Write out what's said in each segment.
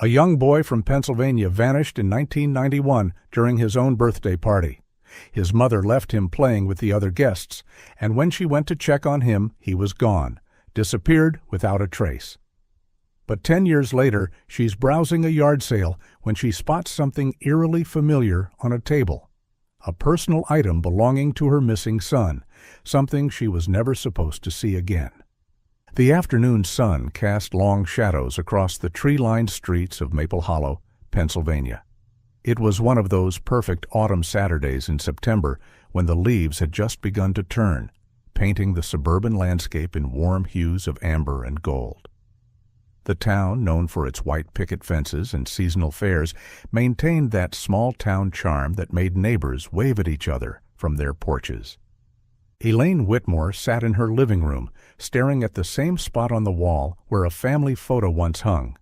A young boy from Pennsylvania vanished in 1991 during his own birthday party. His mother left him playing with the other guests, and when she went to check on him, he was gone, disappeared without a trace. But 10 years later, she's browsing a yard sale when she spots something eerily familiar on a table. A personal item belonging to her missing son, something she was never supposed to see again. The afternoon sun cast long shadows across the tree-lined streets of Maple Hollow, Pennsylvania. It was one of those perfect autumn Saturdays in September when the leaves had just begun to turn, painting the suburban landscape in warm hues of amber and gold. The town, known for its white picket fences and seasonal fairs, maintained that small-town charm that made neighbors wave at each other from their porches. Elaine Whitmore sat in her living room, staring at the same spot on the wall where a family photo once hung.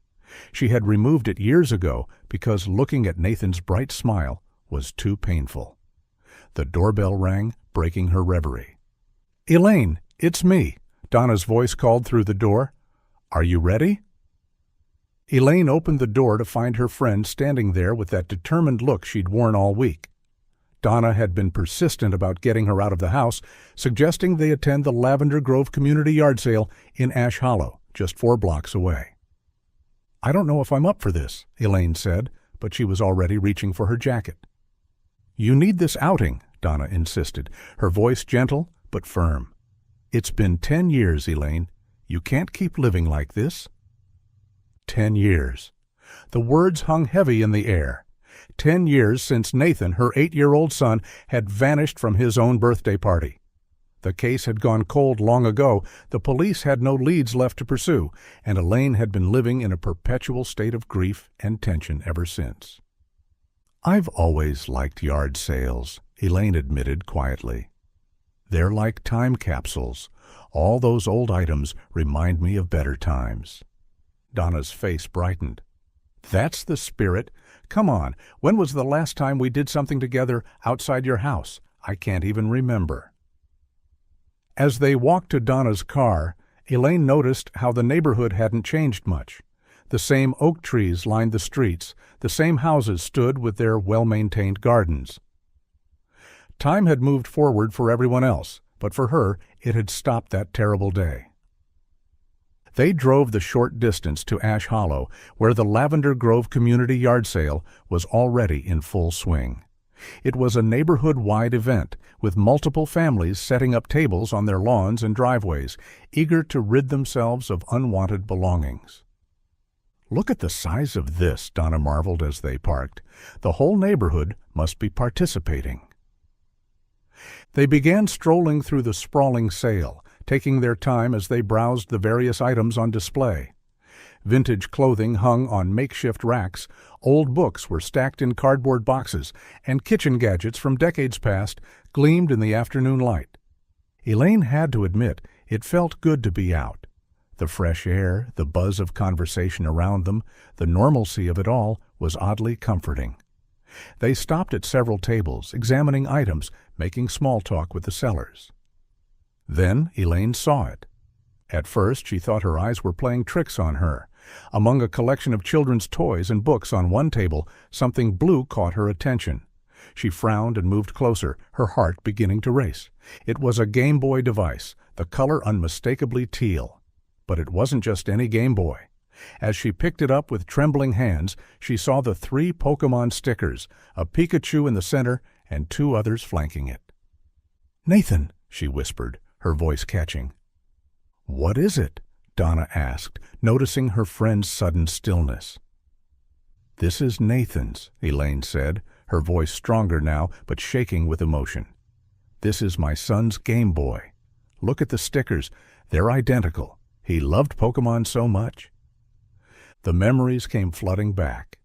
She had removed it years ago because looking at Nathan's bright smile was too painful. The doorbell rang, breaking her reverie. "Elaine, it's me," Donna's voice called through the door. "Are you ready?" Elaine opened the door to find her friend standing there with that determined look she'd worn all week. Donna had been persistent about getting her out of the house, suggesting they attend the Lavender Grove Community Yard Sale in Ash Hollow, just 4 blocks away. "I don't know if I'm up for this," Elaine said, but she was already reaching for her jacket. "You need this outing," Donna insisted, her voice gentle but firm. "It's been 10 years, Elaine. You can't keep living like this." 10 years. The words hung heavy in the air. 10 years since Nathan, her 8-year-old son, had vanished from his own birthday party. The case had gone cold long ago, the police had no leads left to pursue, and Elaine had been living in a perpetual state of grief and tension ever since. "I've always liked yard sales," Elaine admitted quietly. "They're like time capsules. All those old items remind me of better times." Donna's face brightened. "That's the spirit. Come on, when was the last time we did something together outside your house? I can't even remember." As they walked to Donna's car, Elaine noticed how the neighborhood hadn't changed much. The same oak trees lined the streets, the same houses stood with their well-maintained gardens. Time had moved forward for everyone else, but for her it had stopped that terrible day. They drove the short distance to Ash Hollow, where the Lavender Grove Community Yard Sale was already in full swing. It was a neighborhood-wide event, with multiple families setting up tables on their lawns and driveways, eager to rid themselves of unwanted belongings. "Look at the size of this," Donna marveled as they parked. "The whole neighborhood must be participating." They began strolling through the sprawling sale, taking their time as they browsed the various items on display. Vintage clothing hung on makeshift racks, old books were stacked in cardboard boxes, and kitchen gadgets from decades past gleamed in the afternoon light. Elaine had to admit it felt good to be out. The fresh air, the buzz of conversation around them, the normalcy of it all was oddly comforting. They stopped at several tables, examining items, making small talk with the sellers. Then Elaine saw it. At first she thought her eyes were playing tricks on her. Among a collection of children's toys and books on one table, something blue caught her attention. She frowned and moved closer, her heart beginning to race. It was a Game Boy device, the color unmistakably teal. But it wasn't just any Game Boy. As she picked it up with trembling hands, she saw the 3 Pokémon stickers, a Pikachu in the center and 2 others flanking it. "Nathan," she whispered, her voice catching. "What is it?" Donna asked, noticing her friend's sudden stillness. "This is Nathan's," Elaine said, her voice stronger now but shaking with emotion. "This is my son's Game Boy. Look at the stickers. They're identical. He loved Pokémon so much." The memories came flooding back.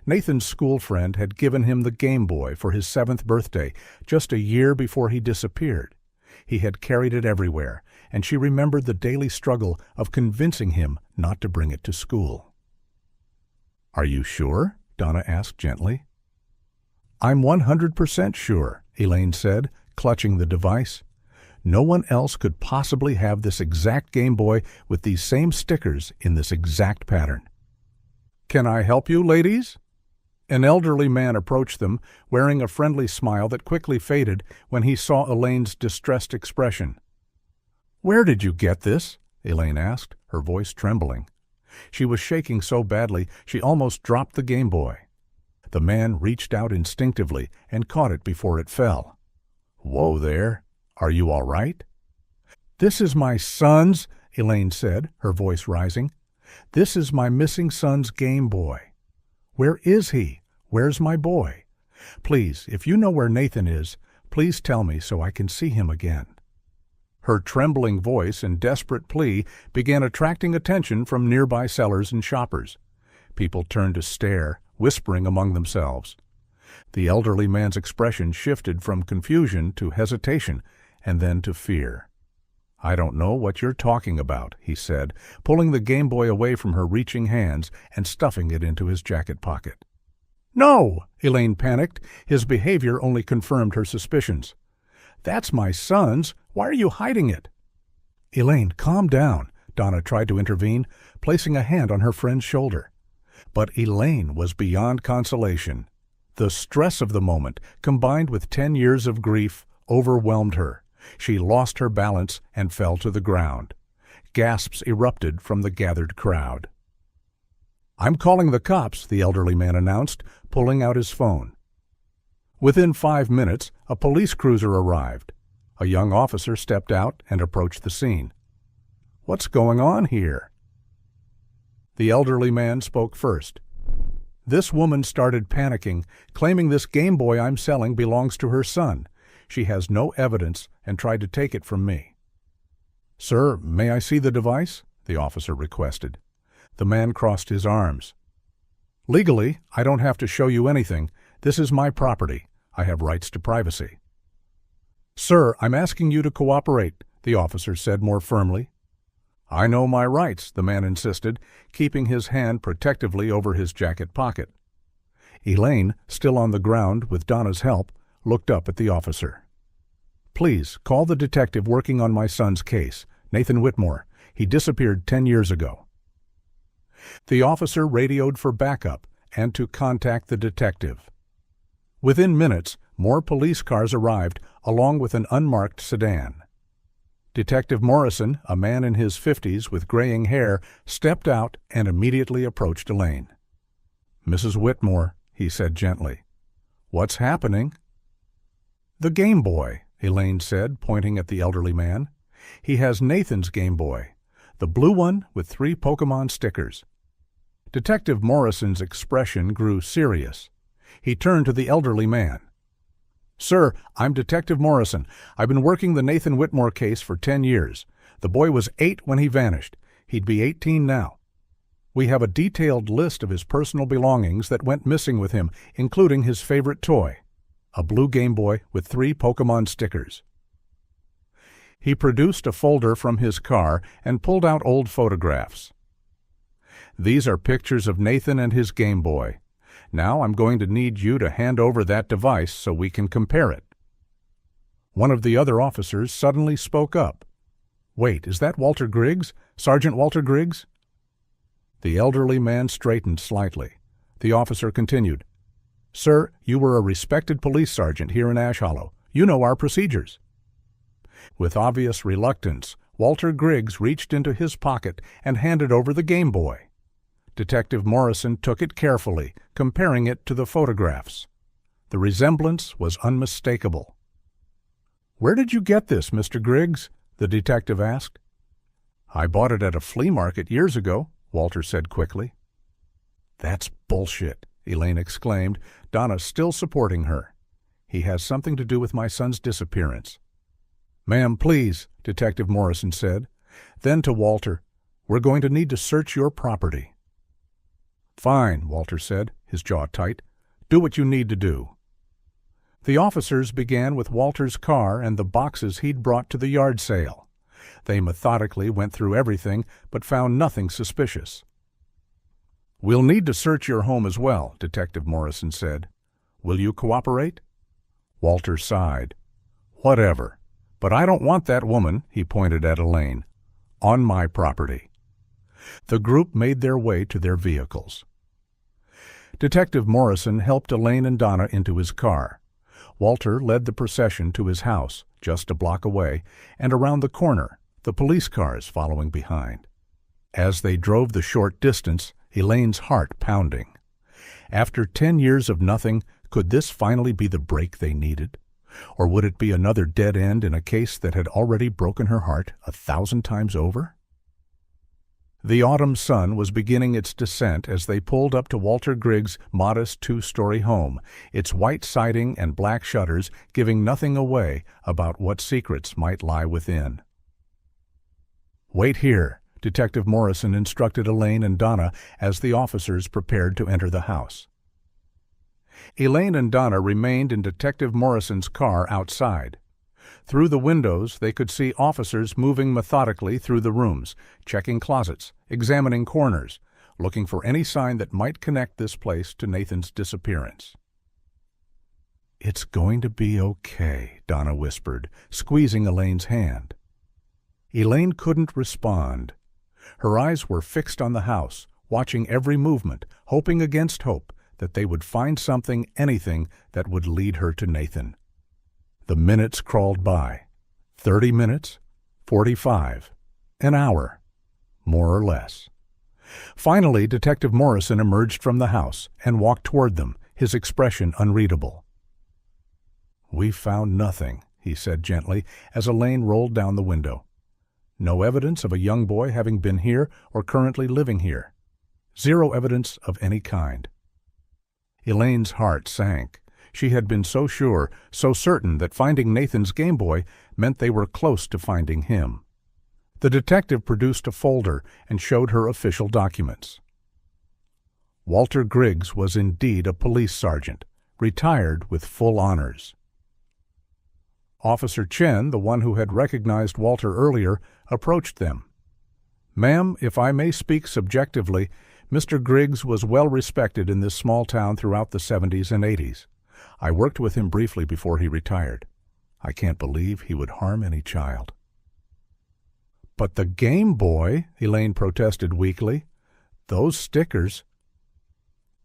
Nathan's school friend had given him the Game Boy for his 7th birthday, just a year before he disappeared. He had carried it everywhere, and she remembered the daily struggle of convincing him not to bring it to school. "Are you sure?" Donna asked gently. "I'm 100% sure," Elaine said, clutching the device. "No one else could possibly have this exact Game Boy with these same stickers in this exact pattern." "Can I help you, ladies?" An elderly man approached them, wearing a friendly smile that quickly faded when he saw Elaine's distressed expression. "Where did you get this?" Elaine asked, her voice trembling. She was shaking so badly she almost dropped the Game Boy. The man reached out instinctively and caught it before it fell. "Whoa there. Are you all right?" "This is my son's," Elaine said, her voice rising. "This is my missing son's Game Boy. Where is he? Where's my boy? Please, if you know where Nathan is, please tell me so I can see him again." Her trembling voice and desperate plea began attracting attention from nearby sellers and shoppers. People turned to stare, whispering among themselves. The elderly man's expression shifted from confusion to hesitation and then to fear. "I don't know what you're talking about," he said, pulling the Game Boy away from her reaching hands and stuffing it into his jacket pocket. "No!" Elaine panicked. His behavior only confirmed her suspicions. "That's my son's. Why are you hiding it?" "Elaine, calm down," Donna tried to intervene, placing a hand on her friend's shoulder. But Elaine was beyond consolation. The stress of the moment, combined with 10 years of grief, overwhelmed her. She lost her balance and fell to the ground. Gasps erupted from the gathered crowd. "I'm calling the cops," the elderly man announced, pulling out his phone. Within 5 minutes, a police cruiser arrived. A young officer stepped out and approached the scene. "What's going on here?" The elderly man spoke first. "This woman started panicking, claiming this Game Boy I'm selling belongs to her son. She has no evidence and tried to take it from me." "Sir, may I see the device?" the officer requested. The man crossed his arms. "Legally, I don't have to show you anything. This is my property. I have rights to privacy." "Sir, I'm asking you to cooperate," the officer said more firmly. "I know my rights," the man insisted, keeping his hand protectively over his jacket pocket. Elaine, still on the ground with Donna's help, looked up at the officer. "Please, call the detective working on my son's case, Nathan Whitmore. He disappeared 10 years ago." The officer radioed for backup and to contact the detective. Within minutes, more police cars arrived, along with an unmarked sedan. Detective Morrison, a man in his 50s with graying hair, stepped out and immediately approached Elaine. "Mrs. Whitmore," he said gently. "What's happening?" "The Game Boy," Elaine said, pointing at the elderly man. "He has Nathan's Game Boy, the blue one with 3 Pokémon stickers." Detective Morrison's expression grew serious. He turned to the elderly man. "Sir, I'm Detective Morrison. I've been working the Nathan Whitmore case for 10 years. The boy was 8 when he vanished. He'd be 18 now. We have a detailed list of his personal belongings that went missing with him, including his favorite toy, a blue Game Boy with 3 Pokémon stickers." He produced a folder from his car and pulled out old photographs. "These are pictures of Nathan and his Game Boy. Now I'm going to need you to hand over that device so we can compare it." One of the other officers suddenly spoke up. "Wait, is that Walter Griggs? Sergeant Walter Griggs?" The elderly man straightened slightly. The officer continued. "Sir, you were a respected police sergeant here in Ash Hollow. You know our procedures." With obvious reluctance, Walter Griggs reached into his pocket and handed over the Game Boy. Detective Morrison took it carefully, comparing it to the photographs. The resemblance was unmistakable. "Where did you get this, Mr. Griggs?" the detective asked. "I bought it at a flea market years ago," Walter said quickly. "That's bullshit," Elaine exclaimed, Donna still supporting her. "He has something to do with my son's disappearance." "Ma'am, please," Detective Morrison said. Then to Walter, "We're going to need to search your property." "Fine," Walter said, his jaw tight. "Do what you need to do." The officers began with Walter's car and the boxes he'd brought to the yard sale. They methodically went through everything, but found nothing suspicious. "We'll need to search your home as well," Detective Morrison said. "Will you cooperate?" Walter sighed. "Whatever. But I don't want that woman," he pointed at Elaine, "on my property." The group made their way to their vehicles. Detective Morrison helped Elaine and Donna into his car. Walter led the procession to his house, just a block away, and around the corner, the police cars following behind. As they drove the short distance, Elaine's heart pounding. After 10 years of nothing, could this finally be the break they needed? Or would it be another dead end in a case that had already broken her heart 1,000 times over? The autumn sun was beginning its descent as they pulled up to Walter Griggs' modest 2-story home, its white siding and black shutters giving nothing away about what secrets might lie within. "Wait here," Detective Morrison instructed Elaine and Donna as the officers prepared to enter the house. Elaine and Donna remained in Detective Morrison's car outside. Through the windows, they could see officers moving methodically through the rooms, checking closets, examining corners, looking for any sign that might connect this place to Nathan's disappearance. "It's going to be okay," Donna whispered, squeezing Elaine's hand. Elaine couldn't respond. Her eyes were fixed on the house, watching every movement, hoping against hope that they would find something, anything, that would lead her to Nathan. The minutes crawled by. 30 minutes, 45, an hour, more or less. Finally, Detective Morrison emerged from the house and walked toward them, his expression unreadable. "We found nothing," he said gently as Elaine rolled down the window. "No evidence of a young boy having been here or currently living here. Zero evidence of any kind." Elaine's heart sank. She had been so sure, so certain that finding Nathan's Game Boy meant they were close to finding him. The detective produced a folder and showed her official documents. Walter Griggs was indeed a police sergeant, retired with full honors. Officer Chen, the one who had recognized Walter earlier, approached them. "Ma'am, if I may speak subjectively, Mr. Griggs was well respected in this small town throughout the 70s and 80s. I worked with him briefly before he retired. I can't believe he would harm any child." "But the Game Boy," Elaine protested weakly. "Those stickers—"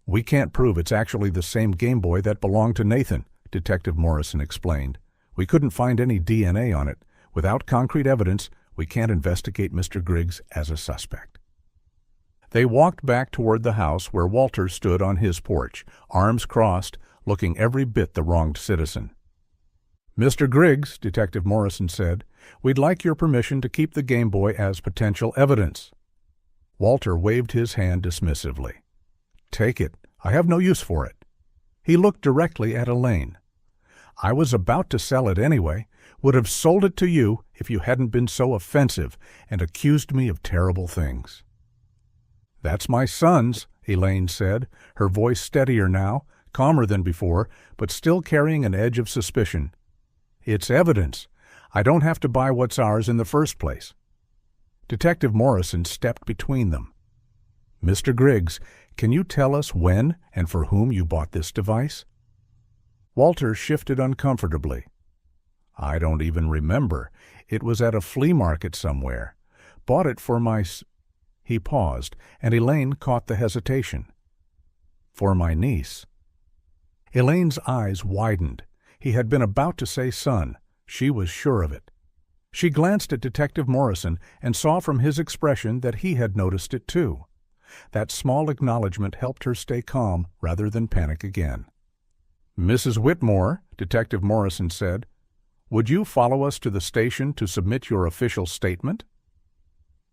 "We can't prove it's actually the same Game Boy that belonged to Nathan," Detective Morrison explained. "We couldn't find any DNA on it. Without concrete evidence, we can't investigate Mr. Griggs as a suspect." They walked back toward the house where Walter stood on his porch, arms crossed, looking every bit the wronged citizen. "Mr. Griggs," Detective Morrison said, "we'd like your permission to keep the Game Boy as potential evidence." Walter waved his hand dismissively. "Take it. I have no use for it." He looked directly at Elaine. "I was about to sell it anyway, would have sold it to you if you hadn't been so offensive and accused me of terrible things." "That's my son's," Elaine said, her voice steadier now, calmer than before, but still carrying an edge of suspicion. "It's evidence. I don't have to buy what's ours in the first place." Detective Morrison stepped between them. "Mr. Griggs, can you tell us when and for whom you bought this device?" Walter shifted uncomfortably. "I don't even remember. It was at a flea market somewhere. Bought it for my He paused, and Elaine caught the hesitation. "For my niece." Elaine's eyes widened. He had been about to say son. She was sure of it. She glanced at Detective Morrison and saw from his expression that he had noticed it too. That small acknowledgment helped her stay calm rather than panic again. "Mrs. Whitmore," Detective Morrison said, "would you follow us to the station to submit your official statement?"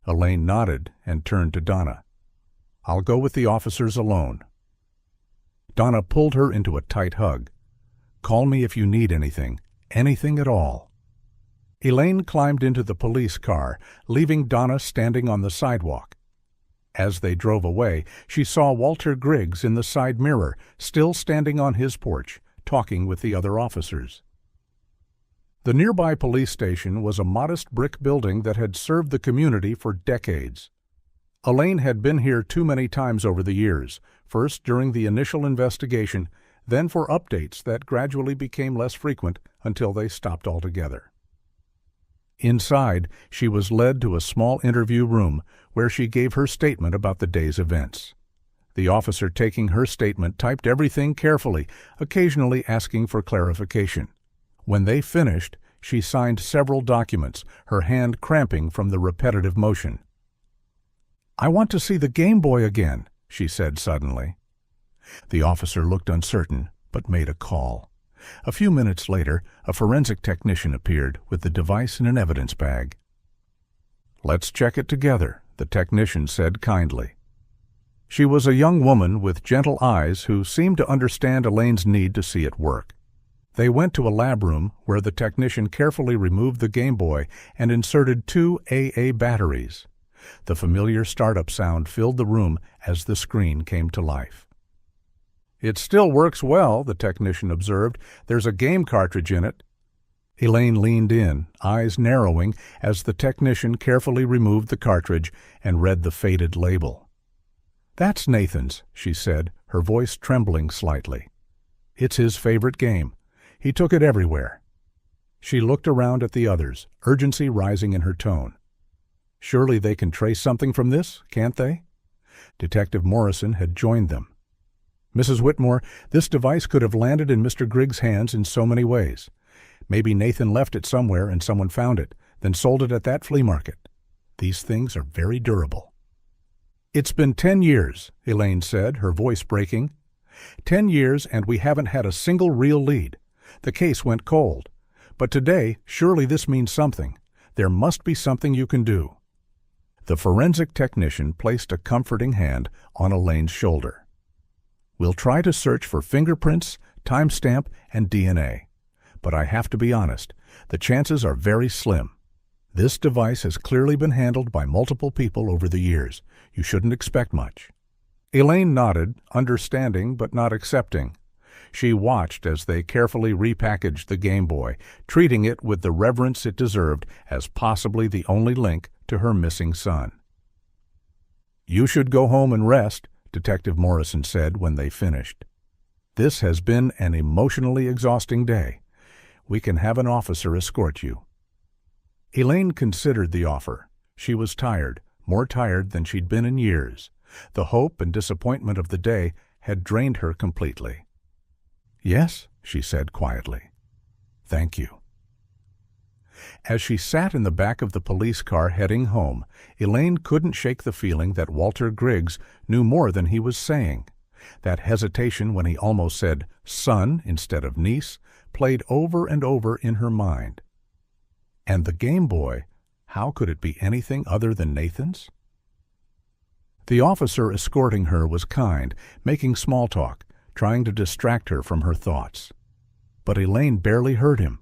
Elaine nodded and turned to Donna. "I'll go with the officers alone." Donna pulled her into a tight hug. "Call me if you need anything at all." Elaine climbed into the police car, leaving Donna standing on the sidewalk. As they drove away, she saw Walter Griggs in the side mirror, still standing on his porch, talking with the other officers. The nearby police station was a modest brick building that had served the community for decades. Elaine had been here too many times over the years, first during the initial investigation, then for updates that gradually became less frequent until they stopped altogether. Inside, she was led to a small interview room where she gave her statement about the day's events. The officer taking her statement typed everything carefully, occasionally asking for clarification. When they finished, she signed several documents, her hand cramping from the repetitive motion. "I want to see the Game Boy again," she said suddenly. The officer looked uncertain, but made a call. A few minutes later, a forensic technician appeared with the device in an evidence bag. "Let's check it together," the technician said kindly. She was a young woman with gentle eyes who seemed to understand Elaine's need to see it work. They went to a lab room where the technician carefully removed the Game Boy and inserted 2 AA batteries. The familiar startup sound filled the room as the screen came to life. "It still works well," the technician observed. "There's a game cartridge in it." Elaine leaned in, eyes narrowing, as the technician carefully removed the cartridge and read the faded label. "That's Nathan's," she said, her voice trembling slightly. "It's his favorite game. He took it everywhere." She looked around at the others, urgency rising in her tone. "Surely they can trace something from this, can't they?" Detective Morrison had joined them. "Mrs. Whitmore, this device could have landed in Mr. Griggs' hands in so many ways. Maybe Nathan left it somewhere and someone found it, then sold it at that flea market. These things are very durable." "It's been 10 years, Elaine said, her voice breaking. 10 years and we haven't had a single real lead. The case went cold. But today, surely this means something. There must be something you can do." The forensic technician placed a comforting hand on Elaine's shoulder. "We'll try to search for fingerprints, timestamp, and DNA. But I have to be honest, the chances are very slim. This device has clearly been handled by multiple people over the years. You shouldn't expect much." Elaine nodded, understanding but not accepting. She watched as they carefully repackaged the Game Boy, treating it with the reverence it deserved as possibly the only link to her missing son. "You should go home and rest," Detective Morrison said when they finished. "This has been an emotionally exhausting day. We can have an officer escort you." Elaine considered the offer. She was tired, more tired than she'd been in years. The hope and disappointment of the day had drained her completely. "Yes," she said quietly. "Thank you." As she sat in the back of the police car heading home, Elaine couldn't shake the feeling that Walter Griggs knew more than he was saying. That hesitation when he almost said son instead of niece played over and over in her mind. And the Game Boy, how could it be anything other than Nathan's? The officer escorting her was kind, making small talk, trying to distract her from her thoughts. But Elaine barely heard him.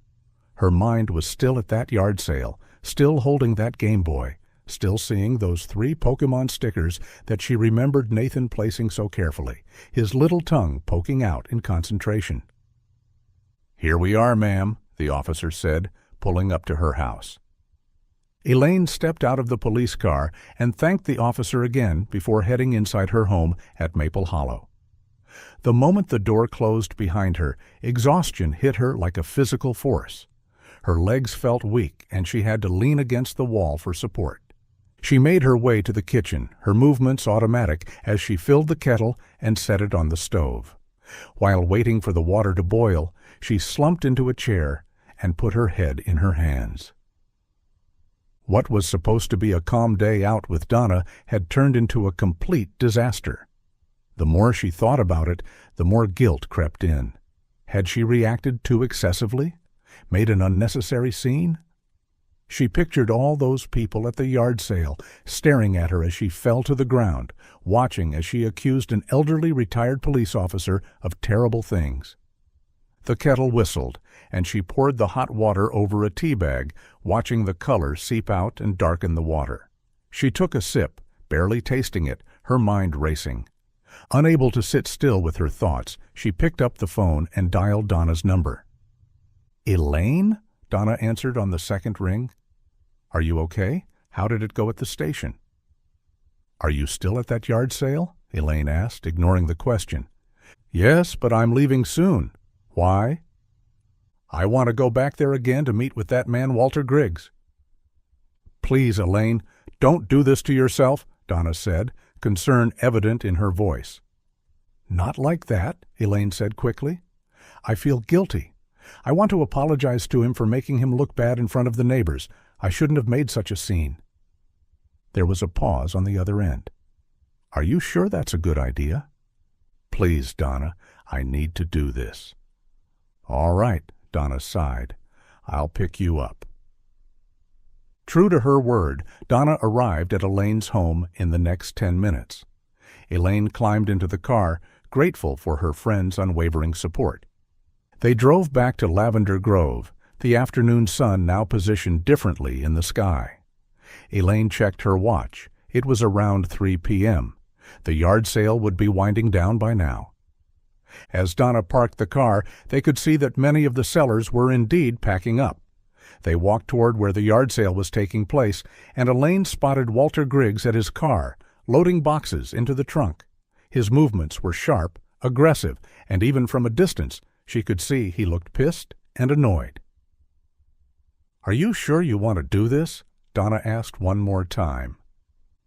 Her mind was still at that yard sale, still holding that Game Boy, still seeing those 3 Pokemon stickers that she remembered Nathan placing so carefully, his little tongue poking out in concentration. "Here we are, ma'am," the officer said, pulling up to her house. Elaine stepped out of the police car and thanked the officer again before heading inside her home at Maple Hollow. The moment the door closed behind her, exhaustion hit her like a physical force. Her legs felt weak and she had to lean against the wall for support. She made her way to the kitchen, her movements automatic as she filled the kettle and set it on the stove. While waiting for the water to boil, she slumped into a chair and put her head in her hands. What was supposed to be a calm day out with Donna had turned into a complete disaster. The more she thought about it, the more guilt crept in. Had she reacted too excessively? Made an unnecessary scene? She pictured all those people at the yard sale, staring at her as she fell to the ground, watching as she accused an elderly retired police officer of terrible things. The kettle whistled, and she poured the hot water over a tea bag, watching the color seep out and darken the water. She took a sip, barely tasting it, her mind racing. Unable to sit still with her thoughts, she picked up the phone and dialed Donna's number. "Elaine?" Donna answered on the second ring. "Are you okay? How did it go at the station?" "Are you still at that yard sale?" Elaine asked, ignoring the question. "Yes, but I'm leaving soon." "Why?" "I want to go back there again to meet with that man Walter Griggs." "Please, Elaine, don't do this to yourself," Donna said, concern evident in her voice. Not like that, Elaine said quickly. I feel guilty. I want to apologize to him for making him look bad in front of the neighbors. I shouldn't have made such a scene. There was a pause on the other end. Are you sure that's a good idea? Please, Donna, I need to do this. All right, Donna sighed. I'll pick you up. True to her word, Donna arrived at Elaine's home in the next 10 minutes. Elaine climbed into the car, grateful for her friend's unwavering support. They drove back to Lavender Grove, the afternoon sun now positioned differently in the sky. Elaine checked her watch. It was around 3 p.m. The yard sale would be winding down by now. As Donna parked the car, they could see that many of the sellers were indeed packing up. They walked toward where the yard sale was taking place, and Elaine spotted Walter Griggs at his car, loading boxes into the trunk. His movements were sharp, aggressive, and even from a distance, she could see he looked pissed and annoyed. Are you sure you want to do this? Donna asked one more time.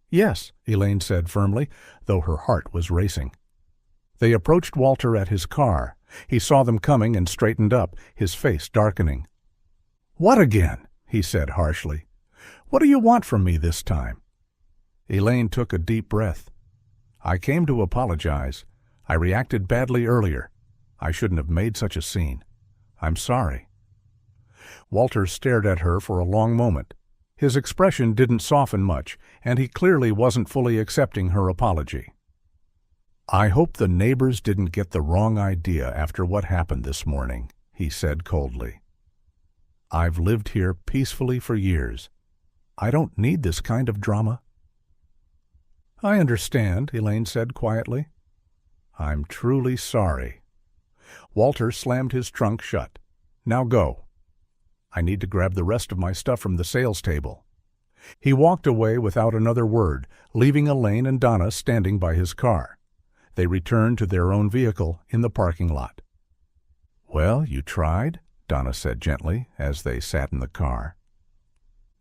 Yes, Elaine said firmly, though her heart was racing. They approached Walter at his car. He saw them coming and straightened up, his face darkening. What again? He said harshly. What do you want from me this time? Elaine took a deep breath. I came to apologize. I reacted badly earlier. I shouldn't have made such a scene. I'm sorry. Walter stared at her for a long moment. His expression didn't soften much, and he clearly wasn't fully accepting her apology. I hope the neighbors didn't get the wrong idea after what happened this morning, he said coldly. I've lived here peacefully for years. I don't need this kind of drama. I understand, Elaine said quietly. I'm truly sorry. Walter slammed his trunk shut. Now go. I need to grab the rest of my stuff from the sales table. He walked away without another word, leaving Elaine and Donna standing by his car. They returned to their own vehicle in the parking lot. Well, you tried, Donna said gently as they sat in the car.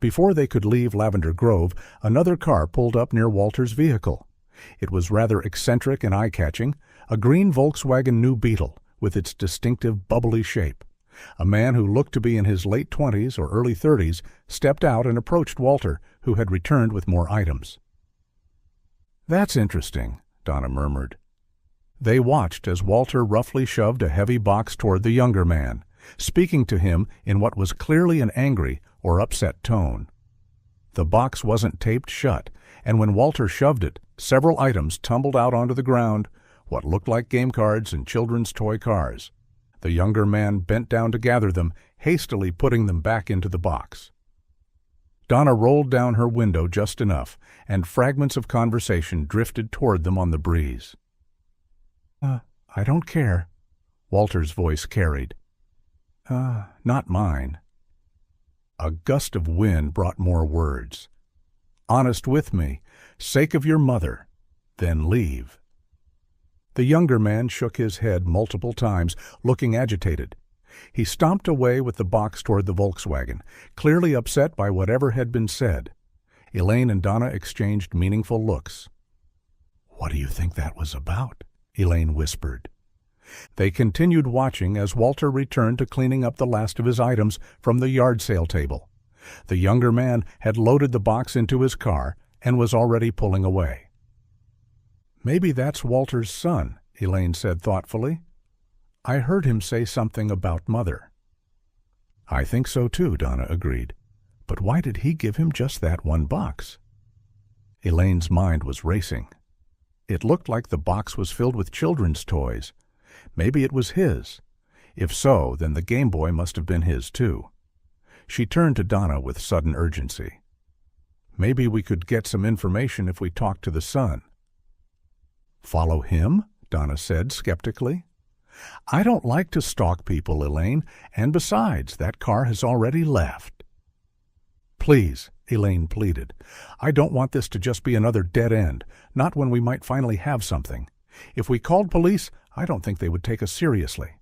Before they could leave Lavender Grove, another car pulled up near Walter's vehicle. It was rather eccentric and eye-catching, a green Volkswagen New Beetle with its distinctive bubbly shape. A man who looked to be in his late 20s or early 30s stepped out and approached Walter, who had returned with more items. That's interesting, Donna murmured. They watched as Walter roughly shoved a heavy box toward the younger man, speaking to him in what was clearly an angry or upset tone. The box wasn't taped shut, and when Walter shoved it, several items tumbled out onto the ground, what looked like game cards and children's toy cars. The younger man bent down to gather them, hastily putting them back into the box. Donna rolled down her window just enough, and fragments of conversation drifted toward them on the breeze. I don't care, Walter's voice carried. Not mine. A gust of wind brought more words. Honest with me, sake of your mother, then leave. The younger man shook his head multiple times, looking agitated. He stomped away with the box toward the Volkswagen, clearly upset by whatever had been said. Elaine and Donna exchanged meaningful looks. What do you think that was about? Elaine whispered. They continued watching as Walter returned to cleaning up the last of his items from the yard sale table. The younger man had loaded the box into his car and was already pulling away. Maybe that's Walter's son, Elaine said thoughtfully. I heard him say something about Mother. I think so too, Donna agreed. But why did he give him just that one box? Elaine's mind was racing. It looked like the box was filled with children's toys. Maybe it was his. If so, then the Game Boy must have been his too. She turned to Donna with sudden urgency. Maybe we could get some information if we talked to the son. Follow him? Donna said skeptically. I don't like to stalk people, Elaine, and besides, that car has already left. Please, Elaine pleaded. I don't want this to just be another dead end, not when we might finally have something. If we called police, I don't think they would take us seriously.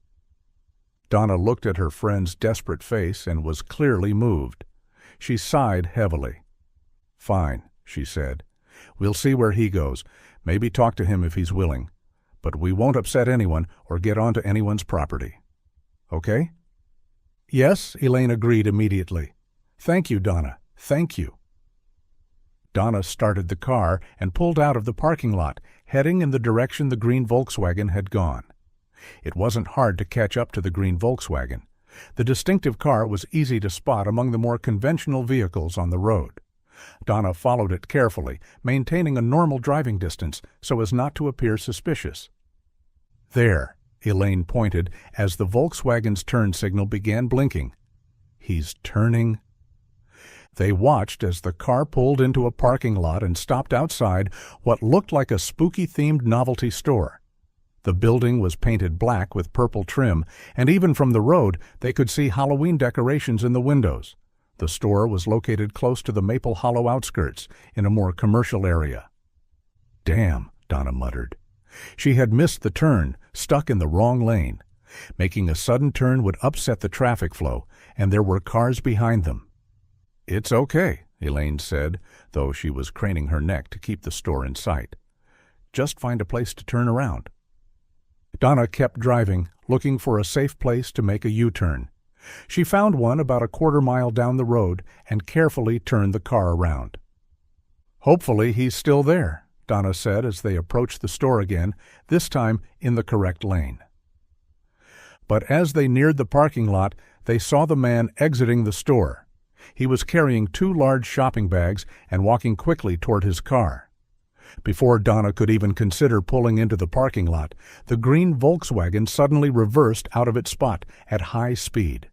Donna looked at her friend's desperate face and was clearly moved. She sighed heavily. Fine, she said. We'll see where he goes. Maybe talk to him if he's willing. but we won't upset anyone or get onto anyone's property. Okay?" "Yes," Elaine agreed immediately. "Thank you, Donna. Thank you." Donna started the car and pulled out of the parking lot, heading in the direction the green Volkswagen had gone. It wasn't hard to catch up to the green Volkswagen. The distinctive car was easy to spot among the more conventional vehicles on the road. Donna followed it carefully, maintaining a normal driving distance so as not to appear suspicious. "There," Elaine pointed as the Volkswagen's turn signal began blinking. "He's turning." They watched as the car pulled into a parking lot and stopped outside what looked like a spooky-themed novelty store. The building was painted black with purple trim, and even from the road they could see Halloween decorations in the windows. The store was located close to the Maple Hollow outskirts, in a more commercial area. "Damn," Donna muttered. She had missed the turn, stuck in the wrong lane. Making a sudden turn would upset the traffic flow, and there were cars behind them. "It's okay," Elaine said, though she was craning her neck to keep the store in sight. "Just find a place to turn around." Donna kept driving, looking for a safe place to make a U-turn. She found one about a quarter-mile down the road and carefully turned the car around. "Hopefully he's still there," Donna said as they approached the store again, this time in the correct lane. But as they neared the parking lot, they saw the man exiting the store. He was carrying 2 large shopping bags and walking quickly toward his car. Before Donna could even consider pulling into the parking lot, the green Volkswagen suddenly reversed out of its spot at high speed.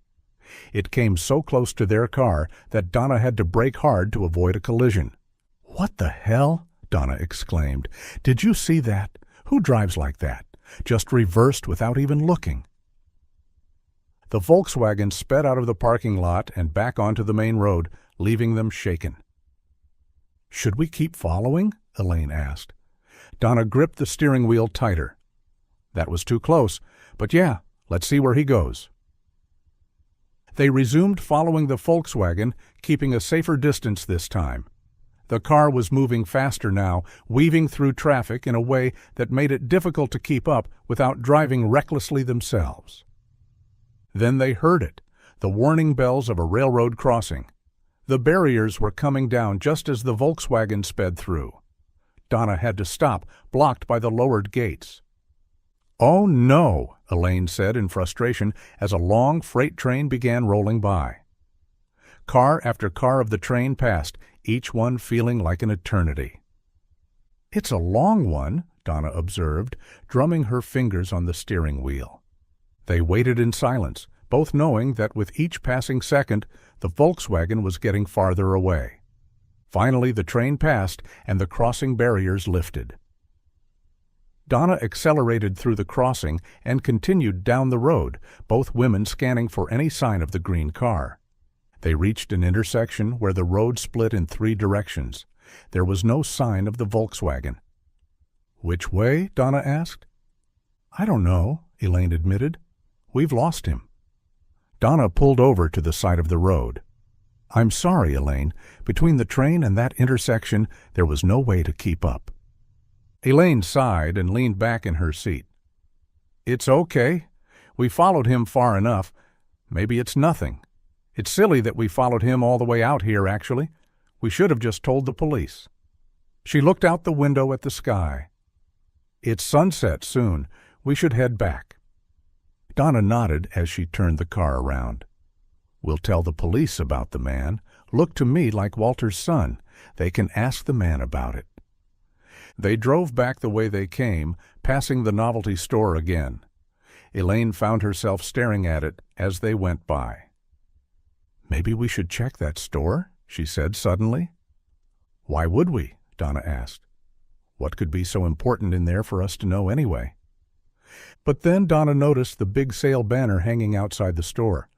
It came so close to their car that Donna had to brake hard to avoid a collision. "What the hell?" Donna exclaimed. "Did you see that? Who drives like that? Just reversed without even looking." The Volkswagen sped out of the parking lot and back onto the main road, leaving them shaken. "Should we keep following?" Elaine asked. Donna gripped the steering wheel tighter. "That was too close, but yeah, let's see where he goes." They resumed following the Volkswagen, keeping a safer distance this time. The car was moving faster now, weaving through traffic in a way that made it difficult to keep up without driving recklessly themselves. Then they heard it, the warning bells of a railroad crossing. The barriers were coming down just as the Volkswagen sped through. Donna had to stop, blocked by the lowered gates. "Oh no," Elaine said in frustration as a long freight train began rolling by. Car after car of the train passed, each one feeling like an eternity. "It's a long one," Donna observed, drumming her fingers on the steering wheel. They waited in silence, both knowing that with each passing second, the Volkswagen was getting farther away. Finally, the train passed and the crossing barriers lifted. Donna accelerated through the crossing and continued down the road, both women scanning for any sign of the green car. They reached an intersection where the road split in 3 directions. There was no sign of the Volkswagen. "Which way?" Donna asked. "I don't know," Elaine admitted. "We've lost him." Donna pulled over to the side of the road. "I'm sorry, Elaine. Between the train and that intersection, there was no way to keep up." Elaine sighed and leaned back in her seat. "It's okay. We followed him far enough. Maybe it's nothing. It's silly that we followed him all the way out here, actually. We should have just told the police." She looked out the window at the sky. "It's sunset soon. We should head back." Donna nodded as she turned the car around. "We'll tell the police about the man. Look to me like Walter's son. They can ask the man about it." They drove back the way they came, passing the novelty store again. Elaine found herself staring at it as they went by. "Maybe we should check that store," she said suddenly. "Why would we?" Donna asked. "What could be so important in there for us to know anyway?" But then Donna noticed the big sale banner hanging outside the store.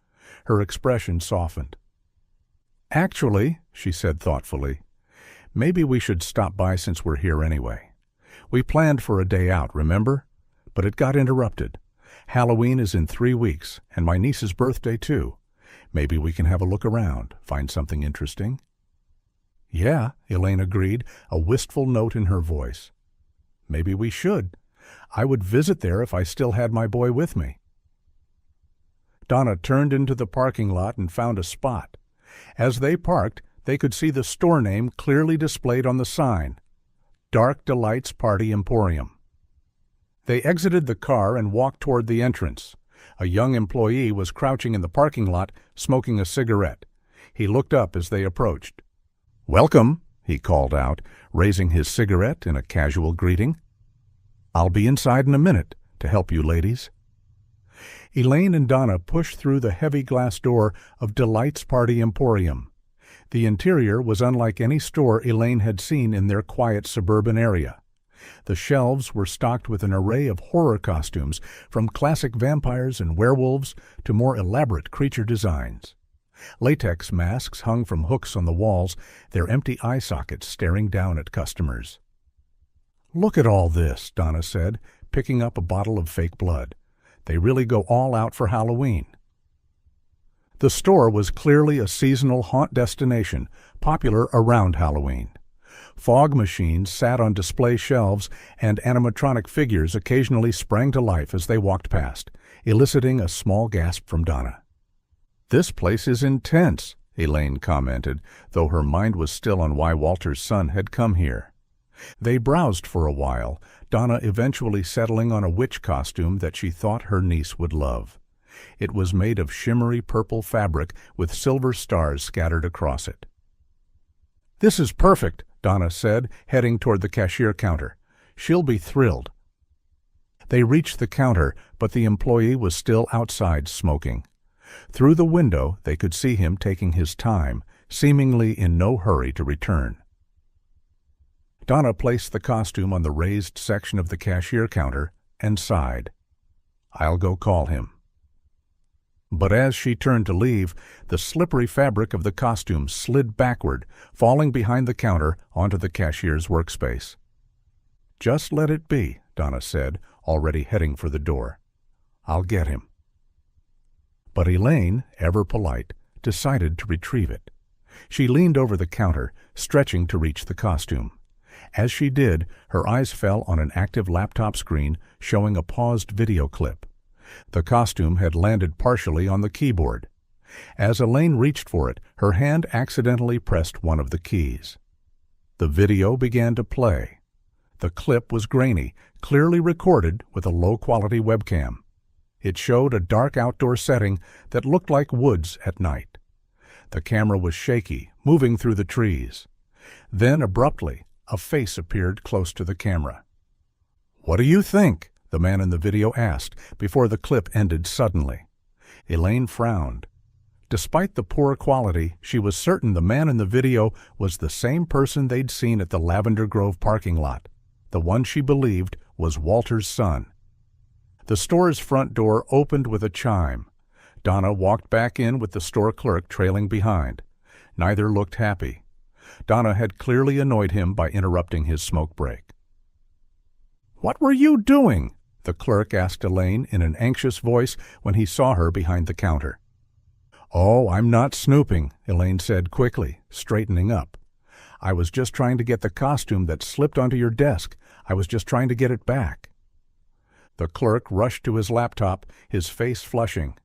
Her expression softened. "Actually," she said thoughtfully, "maybe we should stop by since we're here anyway. We planned for a day out, remember? But it got interrupted. Halloween is in 3 weeks, and my niece's birthday too. Maybe we can have a look around, find something interesting." "Yeah," Elaine agreed, a wistful note in her voice. "Maybe we should. I would visit there if I still had my boy with me. Donna turned into the parking lot and found a spot. As they parked, they could see the store name clearly displayed on the sign, Dark Delights Party Emporium. They exited the car and walked toward the entrance. A young employee was crouching in the parking lot, smoking a cigarette. He looked up as they approached. "Welcome," he called out, raising his cigarette in a casual greeting. "I'll be inside in a minute to help you ladies." Elaine and Donna pushed through the heavy glass door of Delight's Party Emporium. The interior was unlike any store Elaine had seen in their quiet suburban area. The shelves were stocked with an array of horror costumes, from classic vampires and werewolves to more elaborate creature designs. Latex masks hung from hooks on the walls, their empty eye sockets staring down at customers. "Look at all this," Donna said, picking up a bottle of fake blood. "They really go all out for Halloween." The store was clearly a seasonal haunt destination, popular around Halloween. Fog machines sat on display shelves, and animatronic figures occasionally sprang to life as they walked past, eliciting a small gasp from Donna. "This place is intense," Elaine commented, though her mind was still on why Walter's son had come here. They browsed for a while, Donna eventually settling on a witch costume that she thought her niece would love. It was made of shimmery purple fabric with silver stars scattered across it. "This is perfect," Donna said, heading toward the cashier counter. "She'll be thrilled." They reached the counter, but the employee was still outside smoking. Through the window, they could see him taking his time, seemingly in no hurry to return. Donna placed the costume on the raised section of the cashier counter and sighed. "I'll go call him." But as she turned to leave, the slippery fabric of the costume slid backward, falling behind the counter onto the cashier's workspace. "Just let it be," Donna said, already heading for the door. "I'll get him." But Elaine, ever polite, decided to retrieve it. She leaned over the counter, stretching to reach the costume. As she did, her eyes fell on an active laptop screen showing a paused video clip. The costume had landed partially on the keyboard. As Elaine reached for it, her hand accidentally pressed one of the keys. The video began to play. The clip was grainy, clearly recorded with a low-quality webcam. It showed a dark outdoor setting that looked like woods at night. The camera was shaky, moving through the trees. Then, abruptly, a face appeared close to the camera. "What do you think?" the man in the video asked, before the clip ended suddenly. Elaine frowned. Despite the poor quality, she was certain the man in the video was the same person they'd seen at the Lavender Grove parking lot, the one she believed was Walter's son. The store's front door opened with a chime. Donna walked back in with the store clerk trailing behind. Neither looked happy. Donna had clearly annoyed him by interrupting his smoke break. "What were you doing?" the clerk asked Elaine in an anxious voice when he saw her behind the counter. "Oh, I'm not snooping," Elaine said quickly, straightening up. "I was just trying to get the costume that slipped onto your desk. I was just trying to get it back." The clerk rushed to his laptop, his face flushing.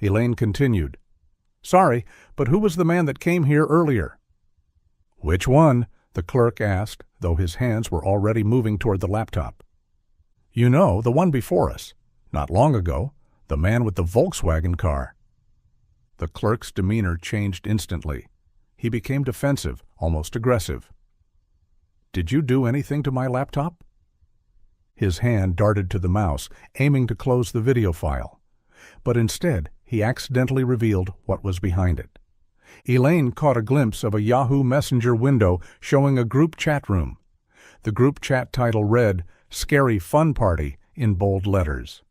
Elaine continued, "Sorry, but who was the man that came here earlier?" "Which one?" the clerk asked, though his hands were already moving toward the laptop. "You know, the one before us. Not long ago. The man with the Volkswagen car." The clerk's demeanor changed instantly. He became defensive, almost aggressive. "Did you do anything to my laptop?" His hand darted to the mouse, aiming to close the video file. But instead, he accidentally revealed what was behind it. Elaine caught a glimpse of a Yahoo Messenger window showing a group chat room. The group chat title read, "Scary Fun Party," in bold letters.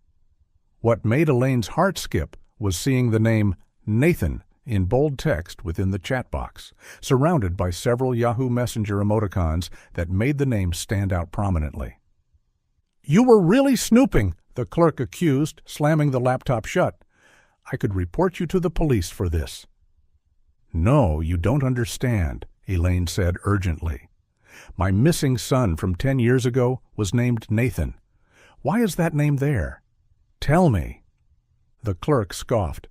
What made Elaine's heart skip was seeing the name Nathan in bold text within the chat box, surrounded by several Yahoo Messenger emoticons that made the name stand out prominently. "You were really snooping," the clerk accused, slamming the laptop shut. "I could report you to the police for this." "No, you don't understand," Elaine said urgently. "My missing son from 10 years ago was named Nathan. Why is that name there? Tell me." The clerk scoffed.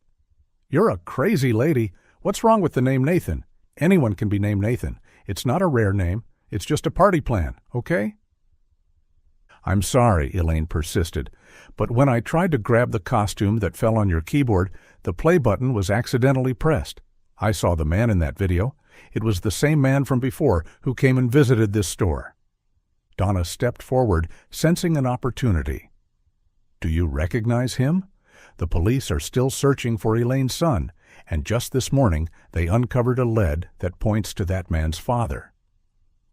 "You're a crazy lady. What's wrong with the name Nathan? Anyone can be named Nathan. It's not a rare name. It's just a party plan, okay?" "I'm sorry," Elaine persisted, "but when I tried to grab the costume that fell on your keyboard, the play button was accidentally pressed. I saw the man in that video. It was the same man from before who came and visited this store." Donna stepped forward, sensing an opportunity. "Do you recognize him? The police are still searching for Elaine's son, and just this morning they uncovered a lead that points to that man's father."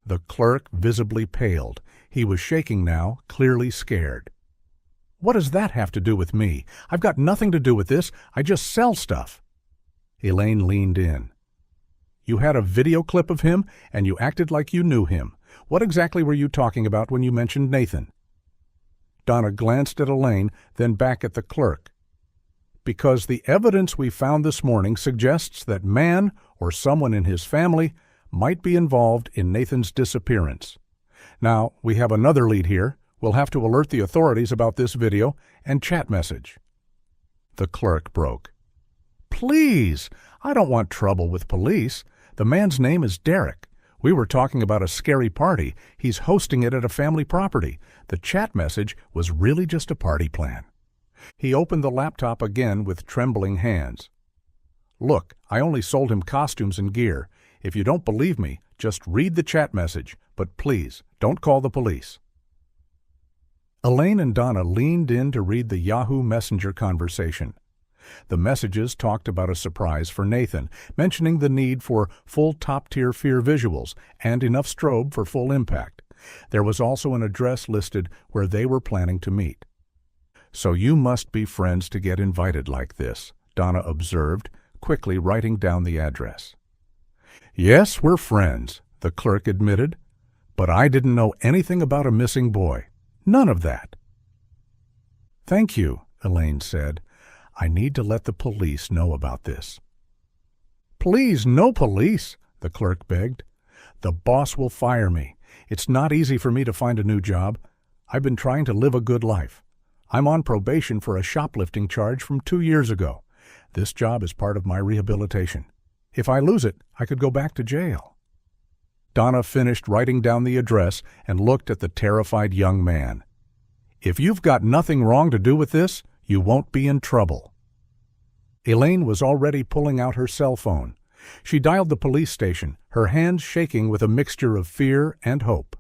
The clerk visibly paled. He was shaking now, clearly scared. "What does that have to do with me? I've got nothing to do with this. I just sell stuff." Elaine leaned in. "You had a video clip of him, and you acted like you knew him. What exactly were you talking about when you mentioned Nathan?" Donna glanced at Elaine, then back at the clerk. "Because the evidence we found this morning suggests that man, or someone in his family, might be involved in Nathan's disappearance. Now, we have another lead here. We'll have to alert the authorities about this video and chat message." The clerk broke. "Please! I don't want trouble with police. The man's name is Derek. We were talking about a scary party. He's hosting it at a family property. The chat message was really just a party plan." He opened the laptop again with trembling hands. "Look, I only sold him costumes and gear. If you don't believe me, just read the chat message, but please, don't call the police." Elaine and Donna leaned in to read the Yahoo Messenger conversation. The messages talked about a surprise for Nathan, mentioning the need for full top-tier fear visuals and enough strobe for full impact. There was also an address listed where they were planning to meet. "So you must be friends to get invited like this," Donna observed, quickly writing down the address. "Yes, we're friends," the clerk admitted, "but I didn't know anything about a missing boy. None of that." "Thank you," Elaine said. "I need to let the police know about this." "Please, no police," the clerk begged. "The boss will fire me. It's not easy for me to find a new job. I've been trying to live a good life. I'm on probation for a shoplifting charge from 2 years ago. This job is part of my rehabilitation. If I lose it, I could go back to jail." Donna finished writing down the address and looked at the terrified young man. "If you've got nothing wrong to do with this, you won't be in trouble." Elaine was already pulling out her cell phone. She dialed the police station, her hands shaking with a mixture of fear and hope.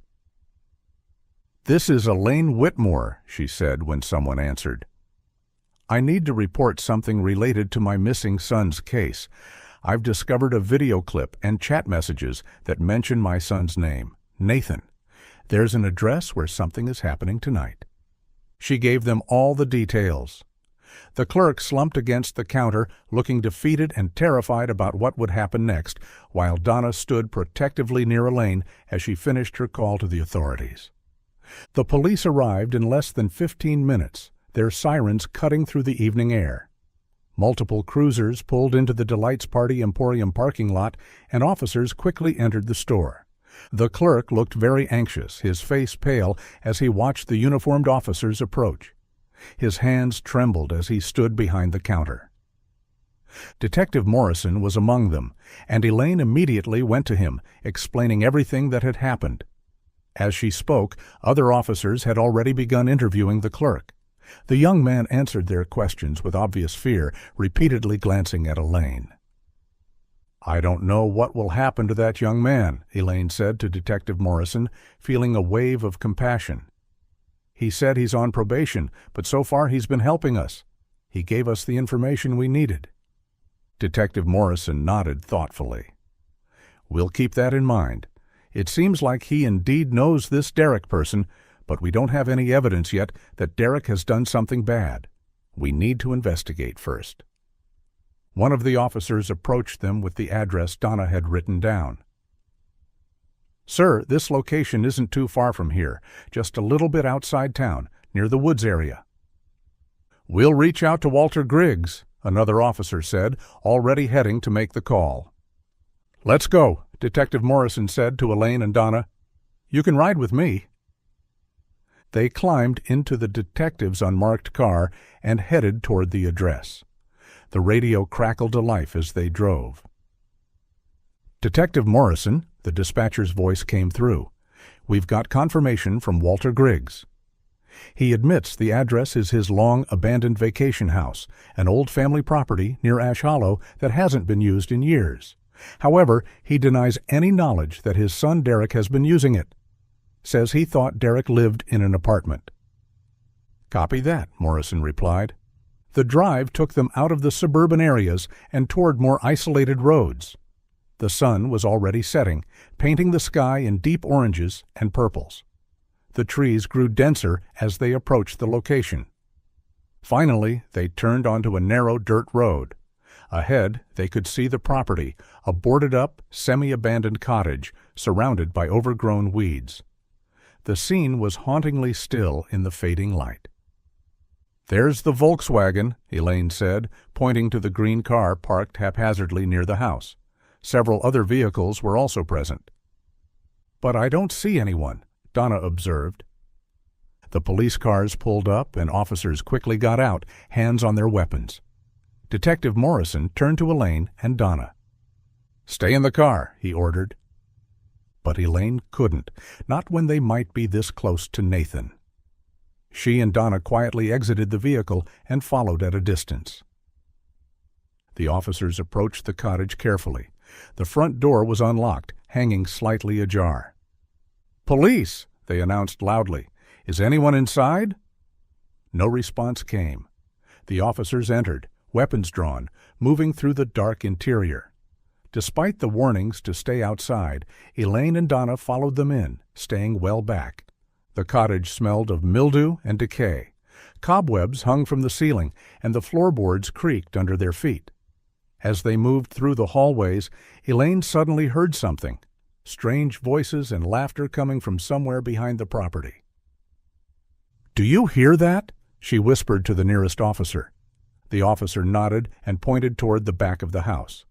"This is Elaine Whitmore," she said when someone answered. "I need to report something related to my missing son's case. I've discovered a video clip and chat messages that mention my son's name, Nathan. There's an address where something is happening tonight." She gave them all the details. The clerk slumped against the counter, looking defeated and terrified about what would happen next, while Donna stood protectively near Elaine as she finished her call to the authorities. The police arrived in less than 15 minutes, their sirens cutting through the evening air. Multiple cruisers pulled into the Delights Party Emporium parking lot, and officers quickly entered the store. The clerk looked very anxious, his face pale, as he watched the uniformed officers approach. His hands trembled as he stood behind the counter. Detective Morrison was among them, and Elaine immediately went to him, explaining everything that had happened. As she spoke, other officers had already begun interviewing the clerk. The young man answered their questions with obvious fear, repeatedly glancing at Elaine. "I don't know what will happen to that young man," Elaine said to Detective Morrison, feeling a wave of compassion. "He said he's on probation, but so far he's been helping us. He gave us the information we needed." Detective Morrison nodded thoughtfully. "We'll keep that in mind. It seems like he indeed knows this Derek person, but we don't have any evidence yet that Derek has done something bad. We need to investigate first." One of the officers approached them with the address Donna had written down. "Sir, this location isn't too far from here, just a little bit outside town, near the woods area." "We'll reach out to Walter Griggs," another officer said, already heading to make the call. "Let's go," Detective Morrison said to Elaine and Donna. "You can ride with me." They climbed into the detective's unmarked car and headed toward the address. The radio crackled to life as they drove. "Detective Morrison," the dispatcher's voice came through. "We've got confirmation from Walter Griggs. He admits the address is his long-abandoned vacation house, an old family property near Ash Hollow that hasn't been used in years. However, he denies any knowledge that his son Derek has been using it. Says he thought Derek lived in an apartment." "Copy that," Morrison replied. The drive took them out of the suburban areas and toward more isolated roads. The sun was already setting, painting the sky in deep oranges and purples. The trees grew denser as they approached the location. Finally, they turned onto a narrow dirt road. Ahead, they could see the property, a boarded-up, semi-abandoned cottage surrounded by overgrown weeds. The scene was hauntingly still in the fading light. "There's the Volkswagen," Elaine said, pointing to the green car parked haphazardly near the house. Several other vehicles were also present. "But I don't see anyone," Donna observed. The police cars pulled up and officers quickly got out, hands on their weapons. Detective Morrison turned to Elaine and Donna. "Stay in the car," he ordered. But Elaine couldn't, not when they might be this close to Nathan. She and Donna quietly exited the vehicle and followed at a distance. The officers approached the cottage carefully. The front door was unlocked, hanging slightly ajar. "Police!" they announced loudly. "Is anyone inside?" No response came. The officers entered, weapons drawn, moving through the dark interior. Despite the warnings to stay outside, Elaine and Donna followed them in, staying well back. The cottage smelled of mildew and decay. Cobwebs hung from the ceiling, and the floorboards creaked under their feet. As they moved through the hallways, Elaine suddenly heard something, strange voices and laughter coming from somewhere behind the property. "Do you hear that?" she whispered to the nearest officer. The officer nodded and pointed toward the back of the house.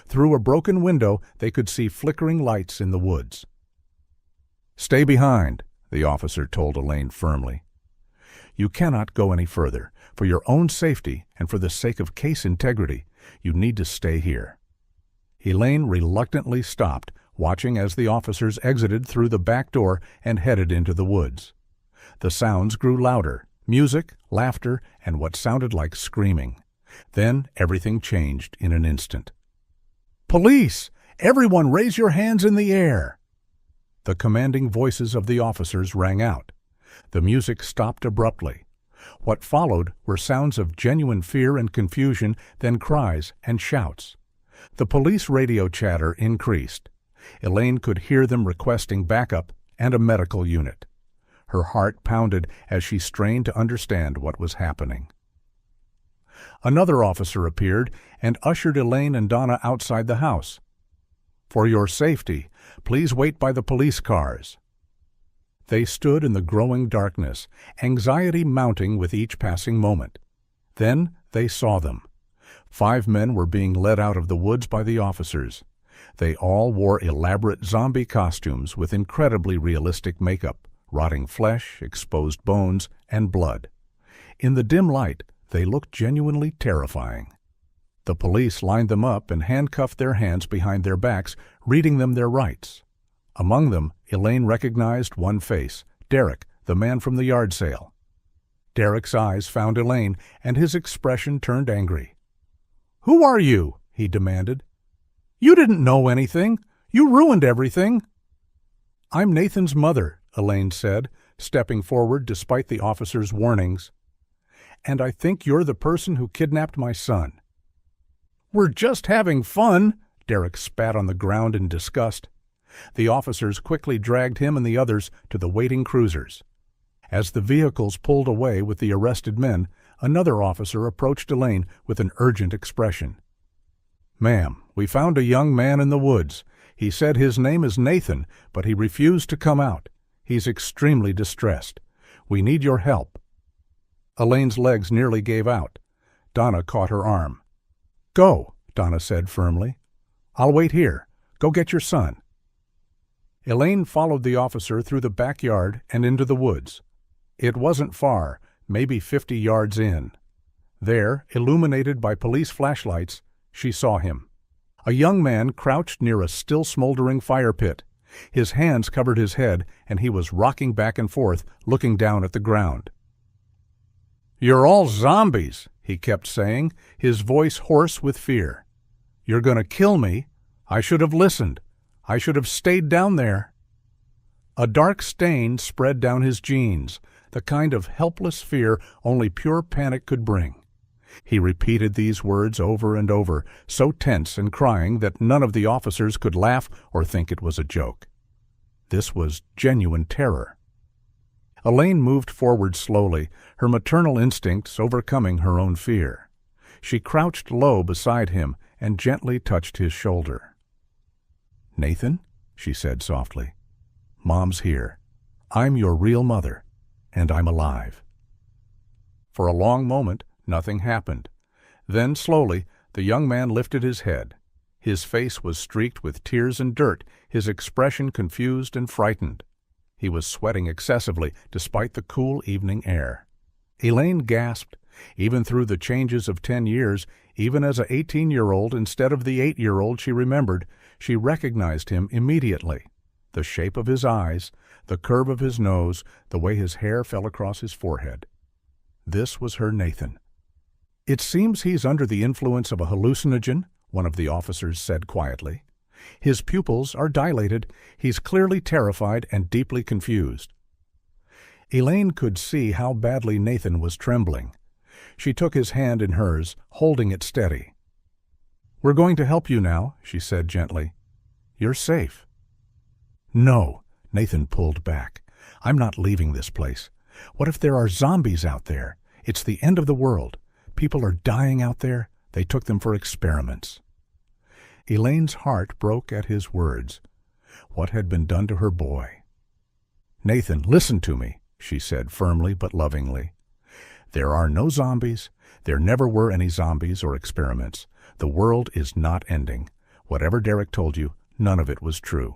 Through a broken window, they could see flickering lights in the woods. "Stay behind," the officer told Elaine firmly. "You cannot go any further. For your own safety and for the sake of case integrity, you need to stay here." Elaine reluctantly stopped, watching as the officers exited through the back door and headed into the woods. The sounds grew louder, music, laughter, and what sounded like screaming. Then everything changed in an instant. "Police! Everyone raise your hands in the air!" The commanding voices of the officers rang out. The music stopped abruptly. What followed were sounds of genuine fear and confusion, then cries and shouts. The police radio chatter increased. Elaine could hear them requesting backup and a medical unit. Her heart pounded as she strained to understand what was happening. Another officer appeared and ushered Elaine and Donna outside the house. "For your safety, please wait by the police cars." They stood in the growing darkness, anxiety mounting with each passing moment. Then they saw them. 5 men were being led out of the woods by the officers. They all wore elaborate zombie costumes with incredibly realistic makeup, rotting flesh, exposed bones, and blood. In the dim light, they looked genuinely terrifying. The police lined them up and handcuffed their hands behind their backs, reading them their rights. Among them, Elaine recognized one face, Derek, the man from the yard sale. Derek's eyes found Elaine, and his expression turned angry. "Who are you?" he demanded. "You didn't know anything. You ruined everything." "I'm Nathan's mother," Elaine said, stepping forward despite the officer's warnings. "And I think you're the person who kidnapped my son." "We're just having fun," Derek spat on the ground in disgust. The officers quickly dragged him and the others to the waiting cruisers. As the vehicles pulled away with the arrested men, another officer approached Elaine with an urgent expression. "Ma'am, we found a young man in the woods. He said his name is Nathan, but he refused to come out. He's extremely distressed. We need your help." Elaine's legs nearly gave out. Donna caught her arm. "Go," Donna said firmly. "I'll wait here. Go get your son." Elaine followed the officer through the backyard and into the woods. It wasn't far, maybe 50 yards in. There, illuminated by police flashlights, she saw him. A young man crouched near a still smoldering fire pit. His hands covered his head, and he was rocking back and forth, looking down at the ground. "You're all zombies," he kept saying, his voice hoarse with fear. "You're going to kill me. I should have listened. I should have stayed down there." A dark stain spread down his jeans, the kind of helpless fear only pure panic could bring. He repeated these words over and over, so tense and crying that none of the officers could laugh or think it was a joke. This was genuine terror. Elaine moved forward slowly, her maternal instincts overcoming her own fear. She crouched low beside him and gently touched his shoulder. "Nathan," she said softly, "Mom's here. I'm your real mother, and I'm alive." For a long moment, nothing happened. Then, slowly, the young man lifted his head. His face was streaked with tears and dirt, his expression confused and frightened. He was sweating excessively, despite the cool evening air. Elaine gasped. Even through the changes of 10 years, even as an 18-year-old instead of the 8-year-old she remembered, she recognized him immediately. The shape of his eyes, the curve of his nose, the way his hair fell across his forehead. This was her Nathan. "It seems he's under the influence of a hallucinogen," one of the officers said quietly. "His pupils are dilated. He's clearly terrified and deeply confused." Elaine could see how badly Nathan was trembling. She took his hand in hers, holding it steady. "We're going to help you now," she said gently. "You're safe." "No," Nathan pulled back. "I'm not leaving this place. What if there are zombies out there? It's the end of the world. People are dying out there. They took them for experiments." Elaine's heart broke at his words. What had been done to her boy? "Nathan, listen to me," she said firmly but lovingly. "There are no zombies. There never were any zombies or experiments. The world is not ending. Whatever Derek told you, none of it was true."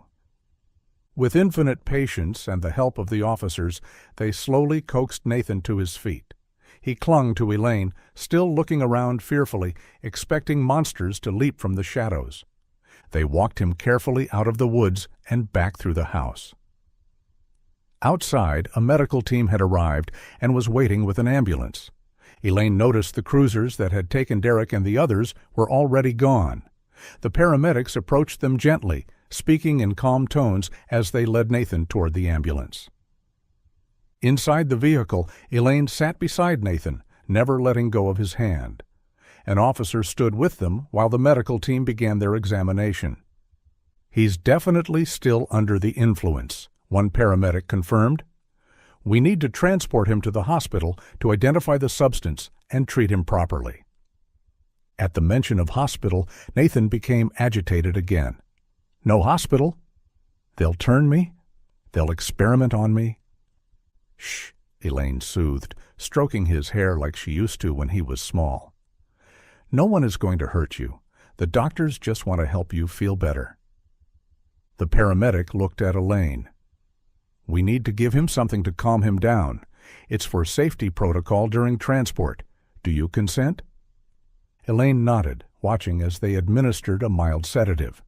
With infinite patience and the help of the officers, they slowly coaxed Nathan to his feet. He clung to Elaine, still looking around fearfully, expecting monsters to leap from the shadows. They walked him carefully out of the woods and back through the house. Outside, a medical team had arrived and was waiting with an ambulance. Elaine noticed the cruisers that had taken Derek and the others were already gone. The paramedics approached them gently, speaking in calm tones as they led Nathan toward the ambulance. Inside the vehicle, Elaine sat beside Nathan, never letting go of his hand. An officer stood with them while the medical team began their examination. "He's definitely still under the influence," one paramedic confirmed. "We need to transport him to the hospital to identify the substance and treat him properly." At the mention of hospital, Nathan became agitated again. "No hospital? They'll turn me? They'll experiment on me?" "Shh," Elaine soothed, stroking his hair like she used to when he was small. "No one is going to hurt you. The doctors just want to help you feel better." The paramedic looked at Elaine. "We need to give him something to calm him down. It's for safety protocol during transport. Do you consent?" Elaine nodded, watching as they administered a mild sedative.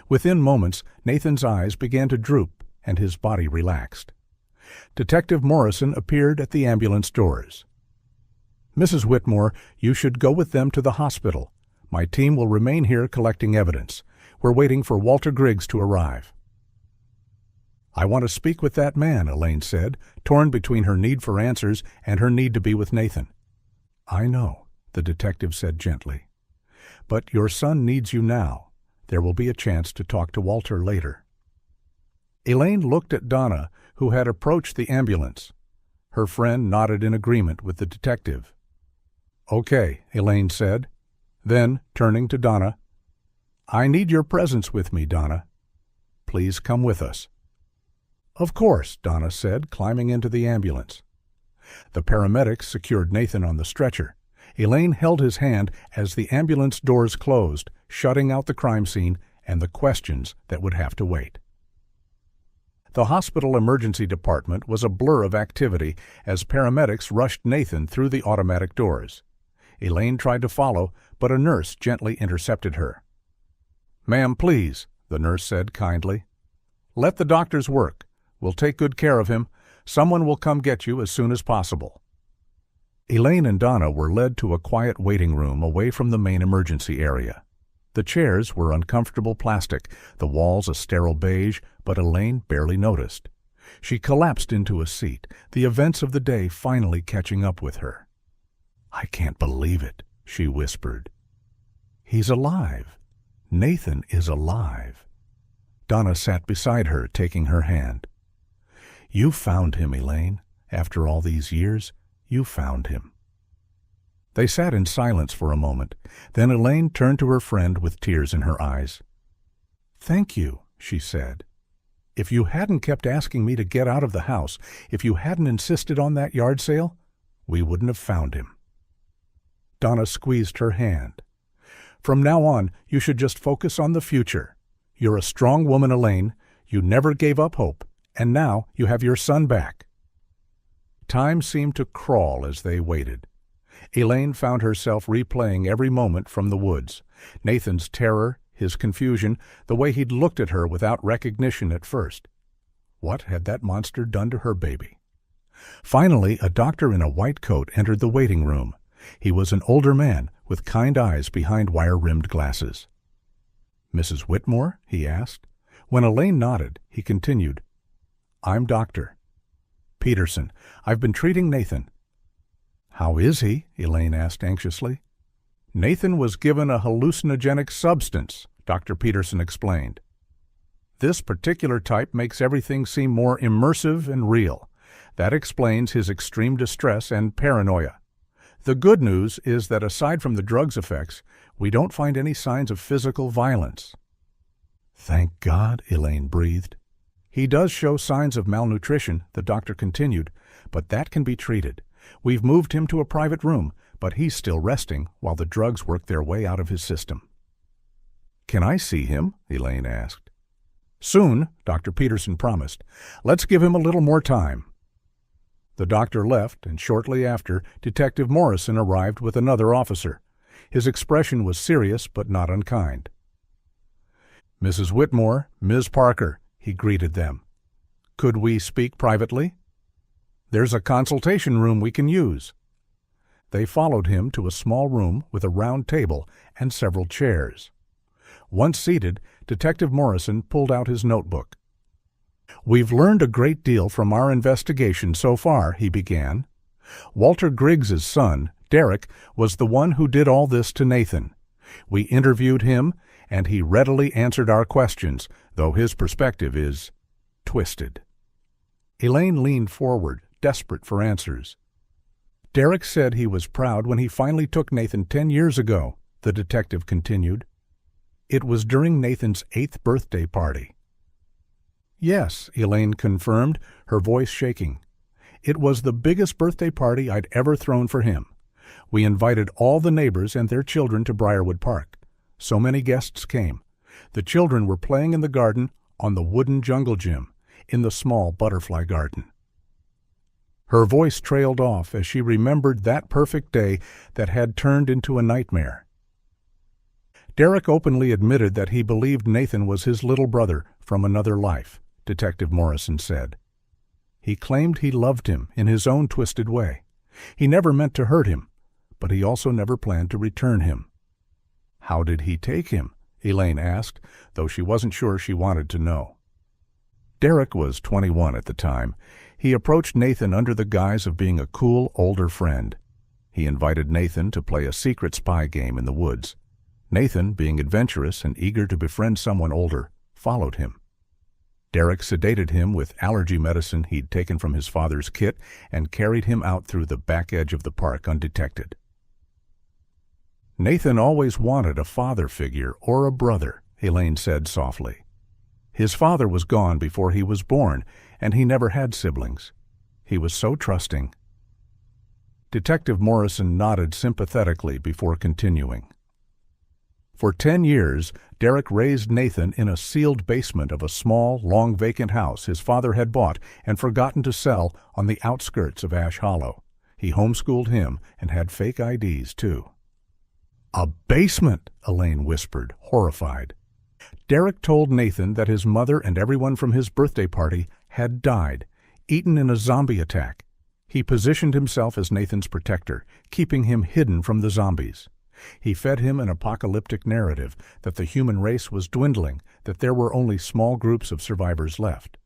Within moments, Nathan's eyes began to droop and his body relaxed. Detective Morrison appeared at the ambulance doors. "Mrs. Whitmore, you should go with them to the hospital. My team will remain here collecting evidence. We're waiting for Walter Griggs to arrive." "I want to speak with that man," Elaine said, torn between her need for answers and her need to be with Nathan. "I know," the detective said gently. "But your son needs you now. There will be a chance to talk to Walter later." Elaine looked at Donna, who had approached the ambulance. Her friend nodded in agreement with the detective. "Okay," Elaine said. Then, turning to Donna, "I need your presence with me, Donna. Please come with us." "Of course," Donna said, climbing into the ambulance. The paramedics secured Nathan on the stretcher. Elaine held his hand as the ambulance doors closed, shutting out the crime scene and the questions that would have to wait. The hospital emergency department was a blur of activity as paramedics rushed Nathan through the automatic doors. Elaine tried to follow, but a nurse gently intercepted her. "Ma'am, please," the nurse said kindly. "Let the doctors work. We'll take good care of him. Someone will come get you as soon as possible." Elaine and Donna were led to a quiet waiting room away from the main emergency area. The chairs were uncomfortable plastic, the walls a sterile beige, but Elaine barely noticed. She collapsed into a seat, the events of the day finally catching up with her. "I can't believe it," she whispered. "He's alive. Nathan is alive." Donna sat beside her, taking her hand. "You found him, Elaine. After all these years, you found him." They sat in silence for a moment. Then Elaine turned to her friend with tears in her eyes. "Thank you," she said. "If you hadn't kept asking me to get out of the house, if you hadn't insisted on that yard sale, we wouldn't have found him." Donna squeezed her hand. "From now on, you should just focus on the future. You're a strong woman, Elaine. You never gave up hope, and now you have your son back." Time seemed to crawl as they waited. Elaine found herself replaying every moment from the woods. Nathan's terror, his confusion, the way he'd looked at her without recognition at first. What had that monster done to her baby? Finally, a doctor in a white coat entered the waiting room. He was an older man with kind eyes behind wire-rimmed glasses. "Mrs. Whitmore?" he asked. When Elaine nodded, he continued, "I'm Dr. Peterson. I've been treating Nathan." "How is he?" Elaine asked anxiously. "Nathan was given a hallucinogenic substance," Dr. Peterson explained. "This particular type makes everything seem more immersive and real. That explains his extreme distress and paranoia. The good news is that aside from the drug's effects, we don't find any signs of physical violence." "Thank God," Elaine breathed. "He does show signs of malnutrition," the doctor continued, "but that can be treated. We've moved him to a private room, but he's still resting while the drugs work their way out of his system." "Can I see him?" Elaine asked. "Soon," Dr. Peterson promised. "Let's give him a little more time." The doctor left, and shortly after, Detective Morrison arrived with another officer. His expression was serious but not unkind. "Mrs. Whitmore, Ms. Parker," he greeted them. "Could we speak privately? There's a consultation room we can use." They followed him to a small room with a round table and several chairs. Once seated, Detective Morrison pulled out his notebook. "We've learned a great deal from our investigation so far," he began. "Walter Griggs's son, Derek, was the one who did all this to Nathan. We interviewed him, and he readily answered our questions, though his perspective is twisted." Elaine leaned forward, desperate for answers. "Derek said he was proud when he finally took Nathan 10 years ago," the detective continued. "It was during Nathan's 8th birthday party." "Yes," Elaine confirmed, her voice shaking. "It was the biggest birthday party I'd ever thrown for him. We invited all the neighbors and their children to Briarwood Park. So many guests came. The children were playing in the garden, on the wooden jungle gym, in the small butterfly garden." Her voice trailed off as she remembered that perfect day that had turned into a nightmare. "Derek openly admitted that he believed Nathan was his little brother from another life," Detective Morrison said. "He claimed he loved him in his own twisted way. He never meant to hurt him, but he also never planned to return him." "How did he take him?" Elaine asked, though she wasn't sure she wanted to know. Derek was 21 at the time. He approached Nathan under the guise of being a cool, older friend. He invited Nathan to play a secret spy game in the woods. Nathan, being adventurous and eager to befriend someone older, followed him. Derek sedated him with allergy medicine he'd taken from his father's kit and carried him out through the back edge of the park undetected. "Nathan always wanted a father figure or a brother," Elaine said softly. "His father was gone before he was born, and he never had siblings. He was so trusting." Detective Morrison nodded sympathetically before continuing. For 10 years, Derek raised Nathan in a sealed basement of a small, long-vacant house his father had bought and forgotten to sell on the outskirts of Ash Hollow. He homeschooled him and had fake IDs, too. "A basement," Elaine whispered, horrified. Derek told Nathan that his mother and everyone from his birthday party had died, eaten in a zombie attack. He positioned himself as Nathan's protector, keeping him hidden from the zombies. He fed him an apocalyptic narrative that the human race was dwindling, that there were only small groups of survivors left.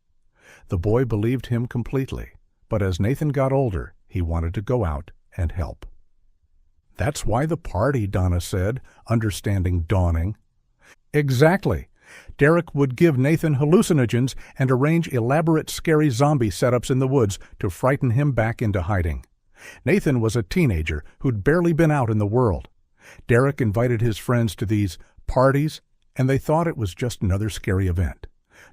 The boy believed him completely, but as Nathan got older, he wanted to go out and help. "That's why the party," Donna said, understanding dawning. Exactly. Derek would give Nathan hallucinogens and arrange elaborate scary zombie setups in the woods to frighten him back into hiding. Nathan was a teenager who'd barely been out in the world. Derek invited his friends to these parties, and they thought it was just another scary event.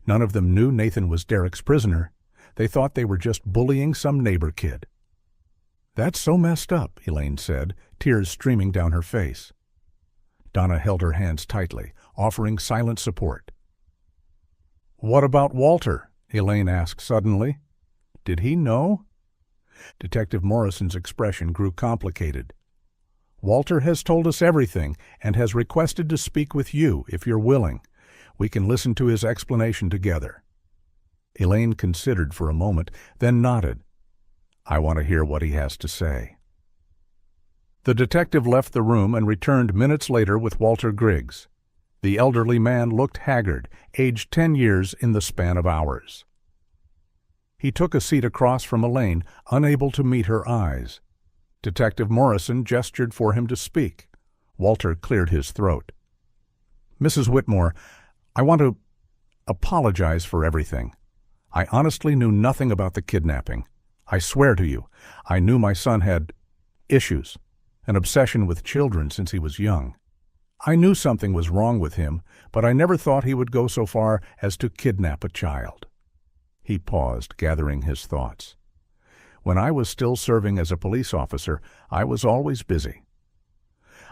None of them knew Nathan was Derek's prisoner. They thought they were just bullying some neighbor kid. "That's so messed up," Elaine said, tears streaming down her face. Donna held her hands tightly, offering silent support. "What about Walter?" Elaine asked suddenly. "Did he know?" Detective Morrison's expression grew complicated. "Walter has told us everything and has requested to speak with you if you're willing. We can listen to his explanation together." Elaine considered for a moment, then nodded. "I want to hear what he has to say." The detective left the room and returned minutes later with Walter Griggs. The elderly man looked haggard, aged 10 years in the span of hours. He took a seat across from Elaine, unable to meet her eyes. Detective Morrison gestured for him to speak. Walter cleared his throat. "Mrs. Whitmore, I want to apologize for everything. I honestly knew nothing about the kidnapping. I swear to you, I knew my son had issues, an obsession with children since he was young. I knew something was wrong with him, but I never thought he would go so far as to kidnap a child." He paused, gathering his thoughts. "When I was still serving as a police officer, I was always busy.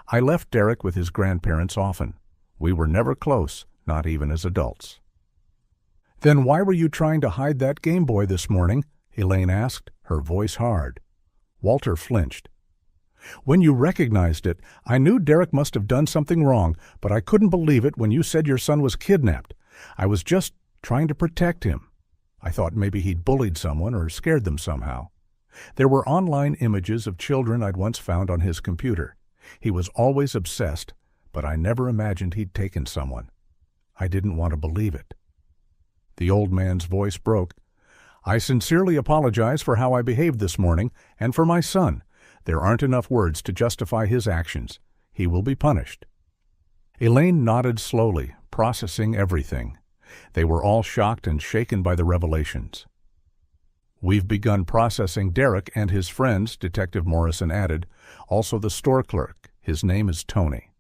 I left Derek with his grandparents often. We were never close, not even as adults." "Then why were you trying to hide that Game Boy this morning?" Elaine asked, her voice hard. Walter flinched. "When you recognized it, I knew Derek must have done something wrong, but I couldn't believe it when you said your son was kidnapped. I was just trying to protect him. I thought maybe he'd bullied someone or scared them somehow. There were online images of children I'd once found on his computer. He was always obsessed, but I never imagined he'd taken someone. I didn't want to believe it." The old man's voice broke. "I sincerely apologize for how I behaved this morning and for my son. There aren't enough words to justify his actions. He will be punished." Elaine nodded slowly, processing everything. They were all shocked and shaken by the revelations. "We've begun processing Derek and his friends," Detective Morrison added. "Also the store clerk. His name is Tony."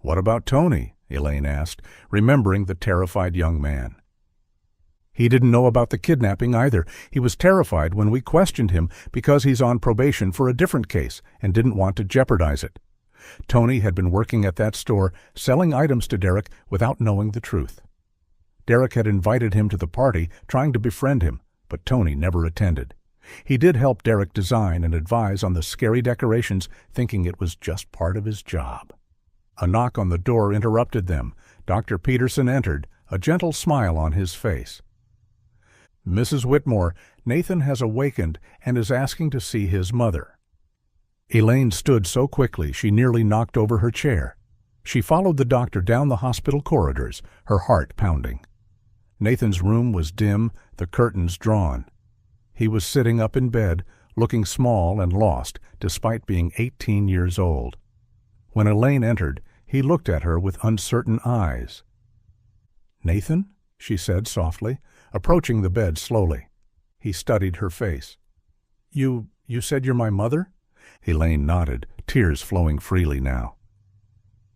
"What about Tony?" Elaine asked, remembering the terrified young man. "He didn't know about the kidnapping either. He was terrified when we questioned him because he's on probation for a different case and didn't want to jeopardize it. Tony had been working at that store, selling items to Derek without knowing the truth. Derek had invited him to the party, trying to befriend him, but Tony never attended. He did help Derek design and advise on the scary decorations, thinking it was just part of his job." A knock on the door interrupted them. Dr. Peterson entered, a gentle smile on his face. "Mrs. Whitmore, Nathan has awakened and is asking to see his mother." Elaine stood so quickly she nearly knocked over her chair. She followed the doctor down the hospital corridors, her heart pounding. Nathan's room was dim, the curtains drawn. He was sitting up in bed, looking small and lost, despite being 18 years old. When Elaine entered, he looked at her with uncertain eyes. "Nathan?" she said softly, approaching the bed slowly. He studied her face. You said you're my mother?" Elaine nodded, tears flowing freely now.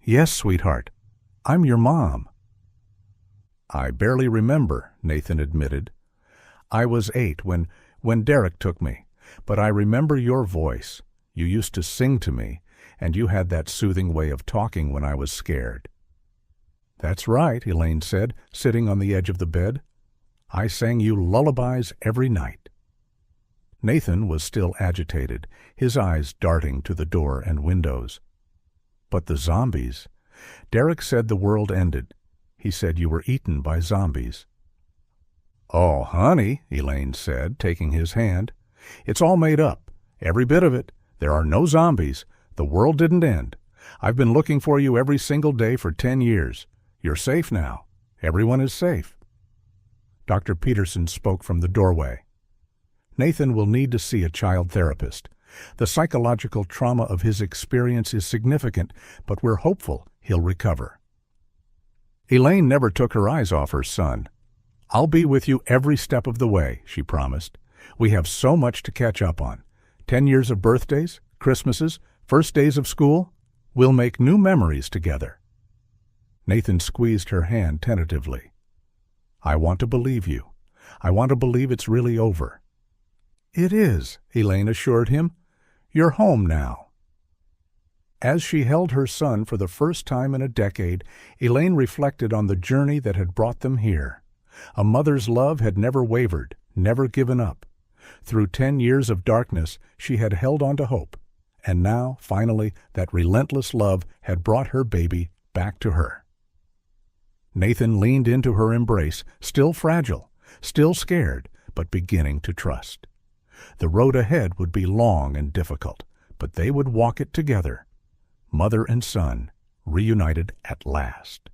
"Yes, sweetheart. I'm your mom." "I barely remember," Nathan admitted. "I was 8 when Derek took me, but I remember your voice. You used to sing to me, and you had that soothing way of talking when I was scared." "That's right," Elaine said, sitting on the edge of the bed. "I sang you lullabies every night." Nathan was still agitated, his eyes darting to the door and windows. "But the zombies. Derek said the world ended. He said you were eaten by zombies." "Oh, honey," Elaine said, taking his hand. "It's all made up. Every bit of it. There are no zombies. The world didn't end. I've been looking for you every single day for 10 years. You're safe now. Everyone is safe." Dr. Peterson spoke from the doorway. "Nathan will need to see a child therapist. The psychological trauma of his experience is significant, but we're hopeful he'll recover." Elaine never took her eyes off her son. "I'll be with you every step of the way," she promised. "We have so much to catch up on. 10 years of birthdays, Christmases, first days of school. We'll make new memories together." Nathan squeezed her hand tentatively. "I want to believe you. I want to believe it's really over." "It is," Elaine assured him. "You're home now." As she held her son for the first time in a decade, Elaine reflected on the journey that had brought them here. A mother's love had never wavered, never given up. Through 10 years of darkness, she had held on to hope. And now, finally, that relentless love had brought her baby back to her. Nathan leaned into her embrace, still fragile, still scared, but beginning to trust. The road ahead would be long and difficult, but they would walk it together. Mother and son, reunited at last.